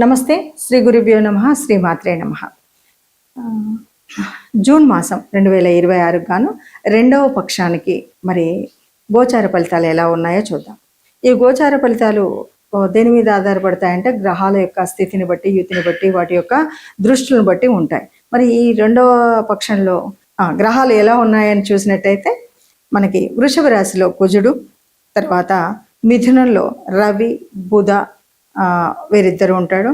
నమస్తే. శ్రీ గురుభ్యో నమః. శ్రీమాత్రే నమః. జూన్ మాసం 2026 గాను రెండవ పక్షానికి మరి గోచార ఫలితాలు ఎలా ఉన్నాయో చూద్దాం. ఈ గోచార ఫలితాలు దేని మీద ఆధారపడతాయంటే గ్రహాల యొక్క స్థితిని బట్టి, యుతిని బట్టి, వాటి యొక్క దృష్టిని బట్టి ఉంటాయి. మరి ఈ రెండవ పక్షంలో గ్రహాలు ఎలా ఉన్నాయని చూసినట్టయితే మనకి వృషభ రాశిలో కుజుడు, తర్వాత మిథునంలో రవి, బుధ వీరిద్దరు ఉంటాడు.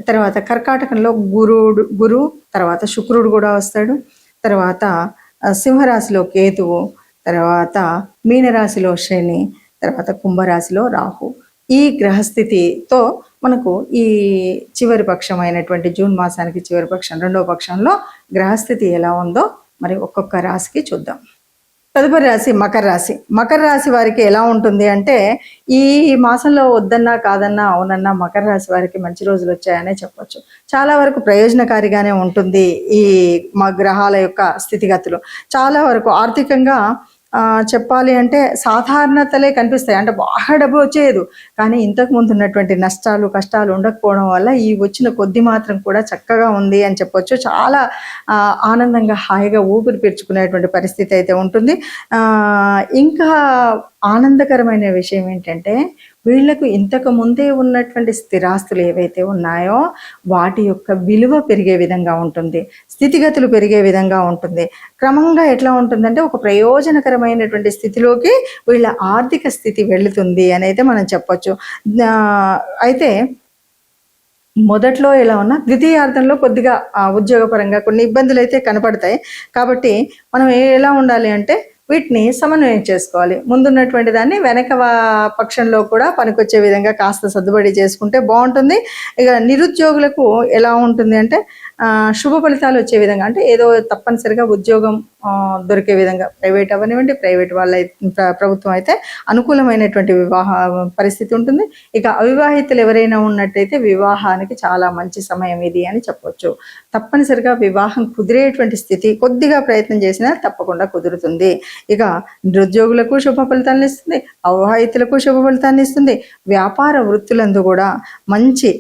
తర్వాత కర్కాటకంలో గురు, తర్వాత శుక్రుడు కూడా వస్తాడు. తర్వాత సింహరాశిలో కేతువు, తర్వాత మీనరాశిలో శని, తర్వాత కుంభరాశిలో రాహు. ఈ గ్రహస్థితితో మనకు ఈ చివరి పక్షం అయినటువంటి జూన్ మాసానికి చివరి పక్షం రెండవ పక్షంలో గ్రహస్థితి ఎలా ఉందో మరి ఒక్కొక్క రాశికి చూద్దాం. తదుపరి రాశి మకర రాశి. మకర రాశి వారికి ఎలా ఉంటుంది అంటే ఈ మాసంలో వద్దన్నా కాదన్నా అవునన్నా మకర రాశి వారికి మంచి రోజులు వచ్చాయనే చెప్పొచ్చు. చాలా వరకు ప్రయోజనకారిగానే ఉంటుంది. ఈ మా గ్రహాల యొక్క స్థితిగతులు చాలా వరకు ఆర్థికంగా చెప్పాలి అంటే సాధారణతలే కనిపిస్తాయి. అంటే బాగా డబ్బు వచ్చేది, కానీ ఇంతకు ముందు ఉన్నటువంటి నష్టాలు కష్టాలు ఉండకపోవడం వల్ల ఈ వచ్చిన కొద్ది మాత్రం కూడా చక్కగా ఉంది అని చెప్పొచ్చు. చాలా ఆనందంగా హాయిగా ఊపిరి పీల్చుకునేటువంటి పరిస్థితి అయితే ఉంటుంది. ఇంకా ఆనందకరమైన విషయం ఏంటంటే వీళ్లకు ఇంతకు ముందే ఉన్నటువంటి స్థిరాస్తులు ఏవైతే ఉన్నాయో వాటి యొక్క విలువ పెరిగే విధంగా ఉంటుంది, స్థితిగతులు పెరిగే విధంగా ఉంటుంది. క్రమంగా ఎట్లా ఉంటుందంటే ఒక ప్రయోజనకరమైనటువంటి స్థితిలోకి వీళ్ళ ఆర్థిక స్థితి వెళుతుంది అని అయితే మనం చెప్పొచ్చు. అయితే మొదట్లో ఎలా ఉన్నా ద్వితీయార్థంలో కొద్దిగా ఉద్యోగపరంగా కొన్ని ఇబ్బందులు అయితే కనపడతాయి. కాబట్టి మనం ఎలా ఉండాలి అంటే వీటిని సమన్వయం చేసుకోవాలి. ముందున్నటువంటి దాన్ని వెనక పక్షంలో కూడా పనికొచ్చే విధంగా కాస్త సర్దుబడి చేసుకుంటే బాగుంటుంది. ఇక నిరుద్యోగులకు ఎలా ఉంటుంది అంటే శుభ ఫలితాలు వచ్చే విధంగా, అంటే ఏదో తప్పనిసరిగా ఉద్యోగం దొరికే విధంగా, ప్రైవేట్ అవనివ్వండి, ప్రైవేట్ వాళ్ళ ప్రభుత్వం అయితే అనుకూలమైనటువంటి వివాహ పరిస్థితి ఉంటుంది. ఇక అవివాహితులు ఎవరైనా ఉన్నట్టయితే వివాహానికి చాలా మంచి సమయం ఇది అని చెప్పొచ్చు. తప్పనిసరిగా వివాహం కుదిరేటువంటి స్థితి, కొద్దిగా ప్రయత్నం చేసినా తప్పకుండా కుదురుతుంది. ఇక నిరుద్యోగులకు శుభ ఫలితాలను ఇస్తుంది, అవివాహితులకు శుభ ఫలితాన్ని ఇస్తుంది. వ్యాపార వృత్తులందు కూడా మంచి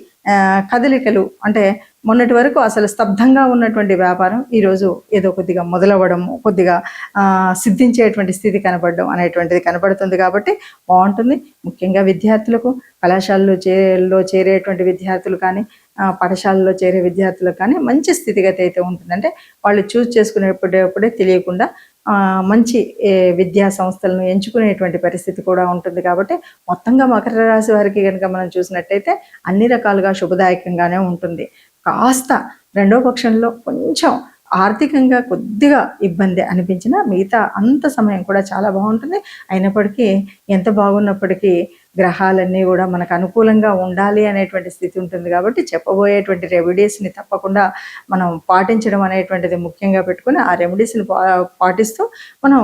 కదలికలు, అంటే మొన్నటి వరకు అసలు స్తబ్దంగా ఉన్నటువంటి వ్యాపారం ఈరోజు ఏదో కొద్దిగా మొదలవ్వడం, కొద్దిగా సిద్ధించేటువంటి స్థితి కనపడడం అనేటువంటిది కనపడుతుంది. కాబట్టి బాగుంటుంది. ముఖ్యంగా విద్యార్థులకు, కళాశాలలో చేరేటువంటి విద్యార్థులు కానీ, పాఠశాలలో చేరే విద్యార్థులకు కానీ మంచి స్థితిగతి అయితే ఉంటుందంటే వాళ్ళు చూస్ చేసుకునేప్పుడే తెలియకుండా మంచి విద్యా సంస్థలను ఎంచుకునేటువంటి పరిస్థితి కూడా ఉంటుంది. కాబట్టి మొత్తంగా మకర రాశి వారికి కనుక మనం చూసినట్టయితే అన్ని రకాలుగా శుభదాయకంగానే ఉంటుంది. కాస్త రెండో పక్షంలో కొంచెం ఆర్థికంగా కొద్దిగా ఇబ్బంది అనిపించినా మిగతా అంత సమయం కూడా చాలా బాగుంటుంది. అయినప్పటికీ ఎంత బాగున్నప్పటికీ గ్రహాలన్నీ కూడా మనకు అనుకూలంగా ఉండాలి అనేటువంటి స్థితి ఉంటుంది. కాబట్టి చెప్పబోయేటువంటి రెమెడీస్ని తప్పకుండా మనం పాటించడం అనేటువంటిది ముఖ్యంగా పెట్టుకుని ఆ రెమెడీస్ని పాటిస్తూ మనం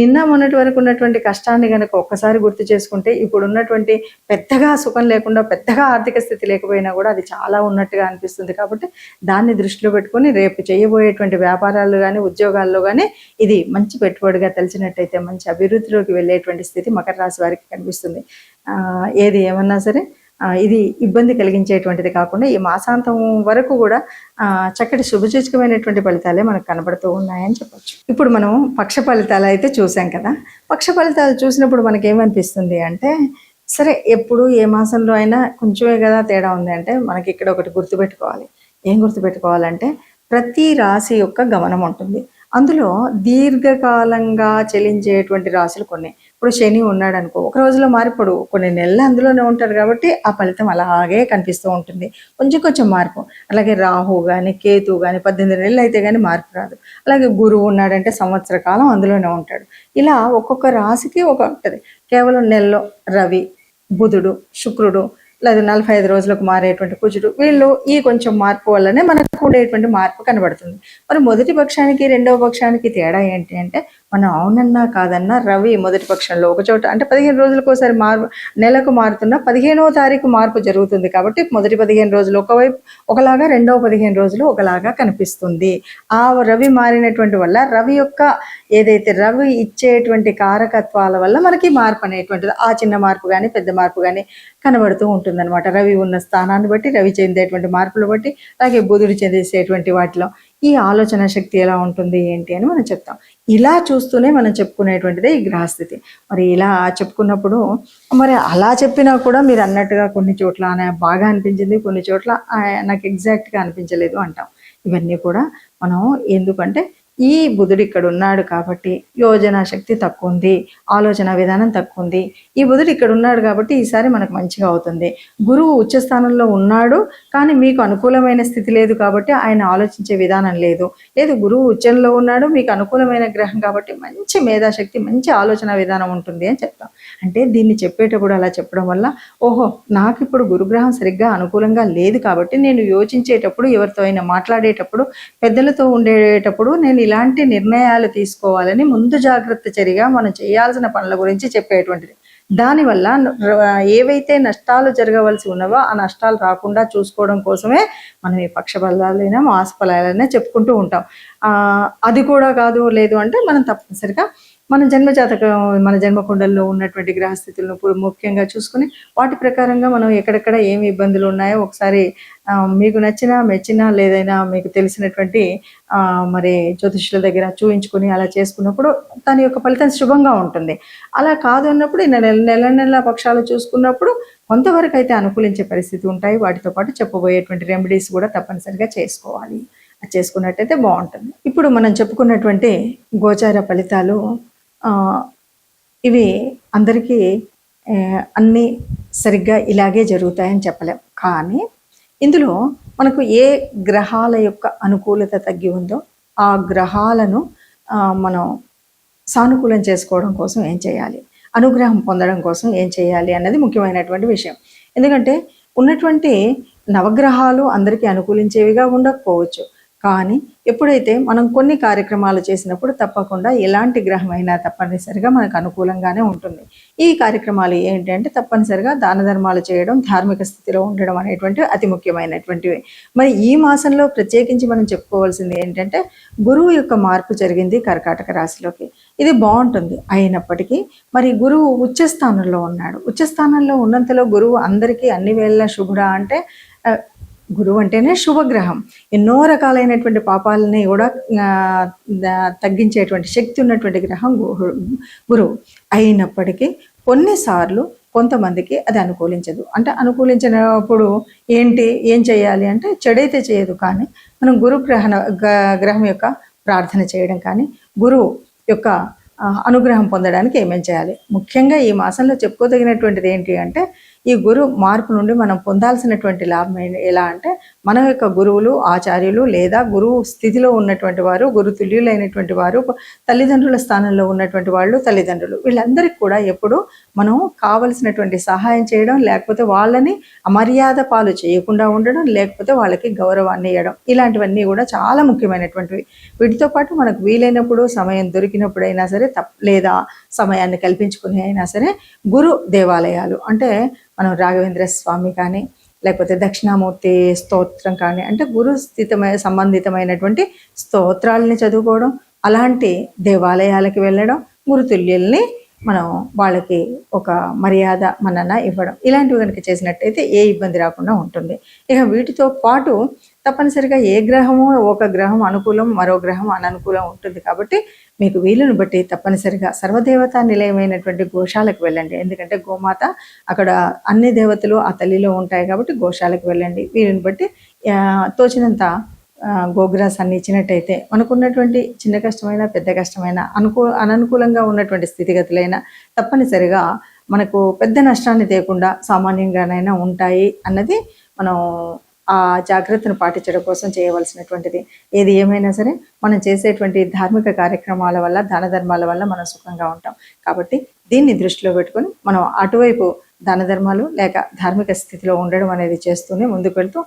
నిన్న మొన్నటి వరకు ఉన్నటువంటి కష్టాన్ని కనుక ఒక్కసారి గుర్తు చేసుకుంటే ఇప్పుడు ఉన్నటువంటి పెద్దగా సుఖం లేకుండా, పెద్దగా ఆర్థిక స్థితి లేకపోయినా కూడా అది చాలా ఉన్నట్టుగా అనిపిస్తుంది. కాబట్టి దాన్ని దృష్టిలో పెట్టుకొని రేపు చేయబోయేటువంటి వ్యాపారాలు కానీ, ఉద్యోగాల్లో కానీ ఇది మంచి పెట్టుబడిగా తెలిసినట్టయితే మంచి అభివృద్ధిలోకి వెళ్ళేటువంటి స్థితి మకర రాశి వారికి కనిపిస్తుంది. ఏది ఏమన్నా సరే ఇది ఇబ్బంది కలిగించేటువంటిది కాకుండా ఈ మాసాంతం వరకు కూడా చక్కటి శుభసూచకమైనటువంటి ఫలితాలే మనకు కనబడుతూ ఉన్నాయని చెప్పొచ్చు. ఇప్పుడు మనం పక్ష ఫలితాలు అయితే చూసాం కదా. పక్ష ఫలితాలు చూసినప్పుడు మనకేమనిపిస్తుంది అంటే సరే ఎప్పుడు ఏ మాసంలో అయినా కొంచెమే కదా తేడా ఉంది అంటే మనకి ఇక్కడ ఒకటి గుర్తుపెట్టుకోవాలి. ఏం గుర్తుపెట్టుకోవాలంటే ప్రతి రాశి యొక్క గమనం ఉంటుంది. అందులో దీర్ఘకాలంగా చెలించేటువంటి రాశులు కొన్ని. ఇప్పుడు శని ఉన్నాడు అనుకో, ఒక రోజులో మారిపోడు, కొన్ని నెలలు అందులోనే ఉంటారు కాబట్టి ఆ ఫలితం అలాగే కనిపిస్తూ ఉంటుంది. కొంచెం మార్పు. అలాగే రాహు కానీ, కేతు కానీ 18 నెలలు అయితే కానీ మార్పు రాదు. అలాగే గురువు ఉన్నాడంటే సంవత్సర కాలం అందులోనే ఉంటాడు. ఇలా ఒక్కొక్క రాశికి ఒక ఉంటుంది. కేవలం నెలలో రవి, బుధుడు, శుక్రుడు, లేదా 45 రోజులకు మారేటువంటి కుజుడు, వీళ్ళు ఈ కొంచెం మార్పు వల్లనే మనకు ఉండేటువంటి మార్పు కనబడుతుంది. మరి మొదటి పక్షానికి రెండవ పక్షానికి తేడా ఏంటి అంటే మనం అవునన్నా కాదన్నా రవి మొదటి పక్షంలో ఒక చోట, అంటే 15 రోజులకు ఒకసారి నెలకు మారుతున్న 15వ తారీఖు మార్పు జరుగుతుంది. కాబట్టి మొదటి 15 రోజులు ఒకవైపు ఒకలాగా, రెండవ 15 రోజులు ఒకలాగా కనిపిస్తుంది. ఆ రవి మారినటువంటి వల్ల రవి యొక్క ఏదైతే రవి ఇచ్చేటువంటి కారకత్వాల వల్ల మనకి మార్పు అనేటువంటిది, ఆ చిన్న మార్పు కానీ పెద్ద మార్పు కానీ కనబడుతూ ఉంటుంది. ఉంటుందన్నమాట. రవి ఉన్న స్థానాన్ని బట్టి, రవి చెందేటువంటి మార్పులు బట్టి, అలాగే బుధుడు చెందేసేటువంటి వాటిలో ఈ ఆలోచన శక్తి ఎలా ఉంటుంది ఏంటి అని మనం చెప్తాం. ఇలా చూస్తూనే మనం చెప్పుకునేటువంటిదే ఈ గ్రహస్థితి. మరి ఇలా చెప్పుకున్నప్పుడు మరి అలా చెప్పినా కూడా మీరు అన్నట్టుగా కొన్ని చోట్ల బాగా అనిపించింది, కొన్ని చోట్ల నాకు ఎగ్జాక్ట్గా అనిపించలేదు అంటాం. ఇవన్నీ కూడా మనం ఎందుకంటే ఈ బుధుడు ఇక్కడ ఉన్నాడు కాబట్టి యోజన శక్తి తక్కువ ఉంది, ఆలోచన విధానం తక్కువ ఉంది. ఈ బుధుడు ఇక్కడ ఉన్నాడు కాబట్టి ఈసారి మనకు మంచిగా అవుతుంది. గురువు ఉచ్చస్థానంలో ఉన్నాడు కానీ మీకు అనుకూలమైన స్థితి లేదు కాబట్టి ఆయన ఆలోచించే విధానం లేదు. గురువు ఉచ్చంలో ఉన్నాడు, మీకు అనుకూలమైన గ్రహం కాబట్టి మంచి మేధాశక్తి, మంచి ఆలోచన విధానం ఉంటుంది అని చెప్తాం. అంటే దీన్ని చెప్పేటప్పుడు అలా చెప్పడం వల్ల ఓహో నాకు ఇప్పుడు గురుగ్రహం సరిగ్గా అనుకూలంగా లేదు కాబట్టి నేను యోచించేటప్పుడు, ఎవరితో అయినా మాట్లాడేటప్పుడు, పెద్దలతో ఉండేటప్పుడు నేను ఇలాంటి నిర్ణయాలు తీసుకోవాలని ముందు జాగ్రత్త చర్యగా మనం చేయాల్సిన పనుల గురించి చెప్పేటువంటిది. దానివల్ల ఏవైతే నష్టాలు జరగవలసి ఉన్నవో ఆ నష్టాలు రాకుండా చూసుకోవడం కోసమే మనం ఈ పక్షఫలాలైనా మాసఫలాలైనా చెప్పుకుంటూ ఉంటాం. అది కూడా కాదు లేదు అంటే మనం తప్పనిసరిగా మన జన్మజాతకం, మన జన్మకుండల్లో ఉన్నటువంటి గ్రహస్థితులను ముఖ్యంగా చూసుకుని వాటి ప్రకారంగా మనం ఎక్కడెక్కడ ఏమి ఇబ్బందులు ఉన్నాయో ఒకసారి మీకు నచ్చినా మెచ్చినా లేదైనా మీకు తెలిసినటువంటి మరి జ్యోతిష్యుల దగ్గర చూయించుకుని అలా చేసుకున్నప్పుడు దాని యొక్క ఫలితం శుభంగా ఉంటుంది. అలా కాదు అన్నప్పుడు నెల పక్షాలు చూసుకున్నప్పుడు కొంతవరకు అయితే అనుకూలించే పరిస్థితి ఉంటాయి. వాటితో పాటు చెప్పబోయేటువంటి రెమెడీస్ కూడా తప్పనిసరిగా చేసుకోవాలి. అది చేసుకున్నట్టయితే బాగుంటుంది. ఇప్పుడు మనం చెప్పుకున్నటువంటి గోచార ఫలితాలు ఇవి అందరికీ అన్నీ సరిగ్గా ఇలాగే జరుగుతాయని చెప్పలేం. కానీ ఇందులో మనకు ఏ గ్రహాల యొక్క అనుకూలత తగ్గి ఉందో ఆ గ్రహాలను మనం సానుకూలం చేసుకోవడం కోసం ఏం చేయాలి, అనుగ్రహం పొందడం కోసం ఏం చేయాలి అన్నది ముఖ్యమైనటువంటి విషయం. ఎందుకంటే ఉన్నటువంటి నవగ్రహాలు అందరికీ అనుకూలించేవిగా ఉండకపోవచ్చు. కానీ ఎప్పుడైతే మనం కొన్ని కార్యక్రమాలు చేసినప్పుడు తప్పకుండా ఎలాంటి గ్రహమైనా తప్పనిసరిగా మనకు అనుకూలంగానే ఉంటుంది. ఈ కార్యక్రమాలు ఏంటంటే తప్పనిసరిగా దాన ధర్మాలు చేయడం, ధార్మిక స్థితిలో ఉండడం అనేటువంటి అతి ముఖ్యమైనటువంటివి. మరి ఈ మాసంలో ప్రత్యేకించి మనం చెప్పుకోవాల్సింది ఏంటంటే గురువు యొక్క మార్పు జరిగింది కర్కాటక రాశిలోకి. ఇది బాగుంటుంది. అయినప్పటికీ మరి గురువు ఉచ్చస్థానంలో ఉన్నాడు. ఉచ్చస్థానంలో ఉన్నంతలో గురువు అందరికీ అన్ని వేళలా శుభుడా అంటే గురువు అంటేనే శుభగ్రహం. ఎన్నో రకాలైనటువంటి పాపాలని కూడా తగ్గించేటువంటి శక్తి ఉన్నటువంటి గ్రహం గురువు. అయినప్పటికీ కొన్నిసార్లు కొంతమందికి అది అనుకూలించదు. అంటే అనుకూలించినప్పుడు ఏం చేయాలి అంటే చెడైతే చేయదు, కానీ మనం గ్రహం యొక్క ప్రార్థన చేయడం కానీ గురువు యొక్క అనుగ్రహం పొందడానికి ఏమేం చేయాలి. ముఖ్యంగా ఈ మాసంలో చెప్పుకోదగినటువంటిది ఏంటి అంటే ఈ గురు మార్పు నుండి మనం పొందాల్సినటువంటి లాభం ఎలా అంటే మన యొక్క గురువులు, ఆచార్యులు లేదా గురువు స్థితిలో ఉన్నటువంటి వారు, గురు తుల్యులైనటువంటి వారు, తల్లిదండ్రుల స్థానంలో ఉన్నటువంటి వాళ్ళు, తల్లిదండ్రులు వీళ్ళందరికీ కూడా ఎప్పుడు మనం కావలసినటువంటి సహాయం చేయడం, లేకపోతే వాళ్ళని అమర్యాద పాలు చేయకుండా ఉండడం, లేకపోతే వాళ్ళకి గౌరవాన్ని ఇవ్వడం, ఇలాంటివన్నీ కూడా చాలా ముఖ్యమైనటువంటివి. వీటితో పాటు మనకు వీలైనప్పుడు సమయం దొరికినప్పుడైనా సరే లేదా సమయాన్ని కల్పించుకుని అయినా సరే గురు దేవాలయాలు అంటే మనం రాఘవేంద్ర స్వామి కానీ లేకపోతే దక్షిణామూర్తి స్తోత్రం కానీ అంటే గురు సంబంధితమైనటువంటి స్తోత్రాలని చదువుకోవడం, అలాంటి దేవాలయాలకి వెళ్ళడం, గురుతుల్యుల్ని మనం వాళ్ళకి ఒక మర్యాద మన్నన ఇవ్వడం, ఇలాంటివి కనుక చేసినట్టయితే ఏ ఇబ్బంది రాకుండా ఉంటుంది. ఇక వీటితో పాటు తప్పనిసరిగా ఏ గ్రహము ఒక గ్రహం అనుకూలం, మరో గ్రహం అననుకూలం ఉంటుంది. కాబట్టి మీకు వీలును బట్టి తప్పనిసరిగా సర్వదేవతా నిలయమైనటువంటి గోశాలకు వెళ్ళండి. ఎందుకంటే గోమాత అక్కడ అన్ని దేవతలు ఆ తల్లిలో ఉంటాయి కాబట్టి గోశాలకు వెళ్ళండి. వీలుని బట్టి తోచినంత గోగ్రాసాన్ని ఇచ్చినట్టయితే మనకున్నటువంటి చిన్న కష్టమైన పెద్ద కష్టమైన అననుకూలంగా ఉన్నటువంటి స్థితిగతులైనా తప్పనిసరిగా మనకు పెద్ద నష్టాన్ని తేకుండా సామాన్యంగానైనా ఉంటాయి అన్నది మనం ఆ జాగ్రత్తను పాటించడం కోసం చేయవలసినటువంటిది. ఏది ఏమైనా సరే మనం చేసేటువంటి ధార్మిక కార్యక్రమాల వల్ల, దాన ధర్మాల వల్ల మనం సుఖంగా ఉంటాం. కాబట్టి దీన్ని దృష్టిలో పెట్టుకొని మనం అటువైపు దాన ధర్మాలు లేక ధార్మిక స్థితిలో ఉండడం అనేది చేస్తూనే ముందుకు వెళ్తూ